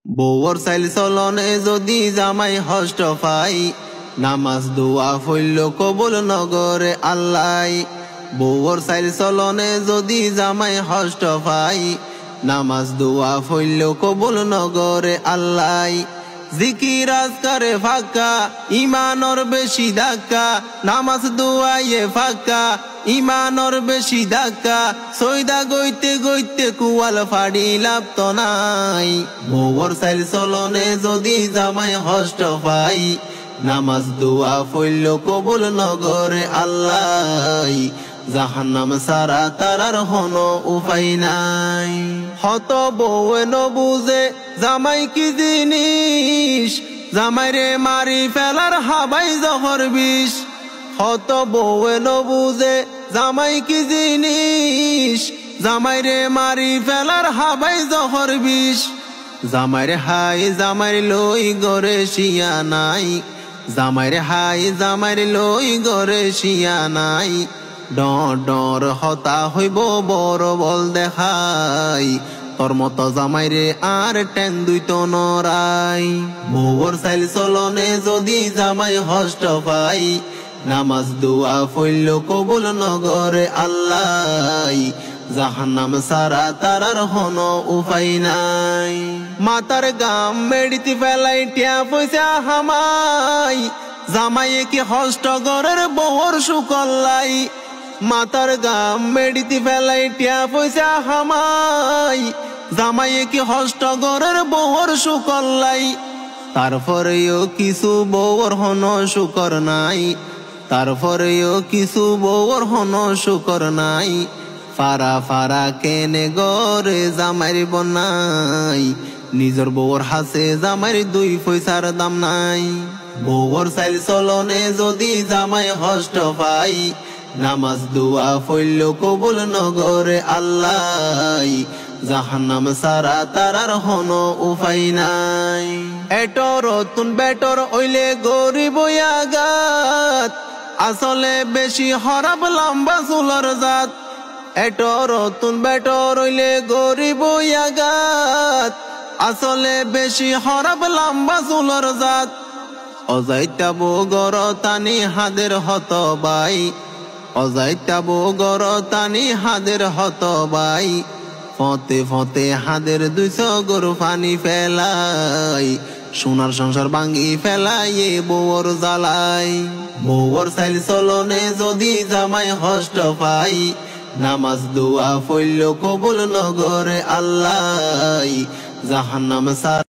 বউর চাইল চলনে যদি জামাই হষ্ট পাই, নামাজ দোয়া ফইল কবুল নগরে আল্লাহ। বউর চাইল চলনে যদি জামাই হষ্ট পাই, নামাজ দোয়া ফইল কবুল নগরে আল্লাহ। জিকির আজকারে ফাঁকা, ইমানর বেশি ধাক্কা, নামাজ দোয়াইয়ে ফাঁকা, ইমানর বেশি ধাক্কা। সৈদা গইতে গইতে কুয়াল ফাড়ি লাভ তো নাই। বউর চাইল চলনে যদি জামাই হষ্ট পাই, নামাজ দোয়া ফইল কবুল নগরে আল্লাহ। জাহান্নাম সারা তারার হন উপায় নাই। হত বউয়ে নবুঝে জামাই কি জিনিস, জামাইরে মারি ফেলার হাবাই জহর বিষ। হত বউয়ে নবুঝে জামাই কি জিনিস, জামাইরে মারি ফেলার হাবাই জহর বিষ। জামাইরে হাই জামাইর লই গরে শিয়া নাই, জামাইরে হাই জামাইর লই গরে শিয়া নাই। ডর ডর হতা হইব বড় বল দেখাই, তোর মতো জামাইরে আর টেন দুই তো নরাই। বউর চাইল চলনে যদি জামাই হষ্ট পাই, নামাজ দোয়া ফইল কবুল নগরে আল্লাহ। জাহান্নাম সারা তারার হন উপায় নাই। মাতার গাম মেডিতে ফেলাই টিয়া পয়সা হামাই, জামাইয়ে কি হষ্ট গরের বউর সুকল্লাই। মাতার গাম মেডিতে ফেলাই টিয়া পয়সা হামাই, জামাইয়ে কি হষ্ট গরের বউর সুকল্লাই। তারপরেও কিছু বউর হন শুকর নাই, তারপরেও কিছু বউর হন শুকর নাই। ফারা ফারা কেনে গরে জামাইর বনাই, নিজের বউর হাসে জামাইর দুই পয়সার দাম নাই। বউর চাইল চলনে যদি জামাই হষ্ট পাই, নামাজ দোয়া ফইল কবুল নগরে আল্লাহ। জাহান্নাম সারা তারার হন উপায় নাই। এটর তুন বেটর ওইলে গরিব আগাত, আসলে বেশি হরাব লম্বা চুলর জাত। এটর তুন বেটর ওইলে গরিব আগাত, আসলে বেশি হরাব লম্বা চুলর জাত। অজাইতাব গর তানি হাদের হত বাই, অজাইতাব গর তানি হাদের হত বাই। ফতে ফতে হাদের 200 গরু পানি ফেলাই, সোনার সংসার ভাঙ্গি ফেলাই এ বউর জ্বালাই। বউর চাইল চলনে যদি জামাই হষ্ট পাই, নামাজ দোয়া ফইল কবুল নগরে আল্লাহ। জাহান্নাম সারা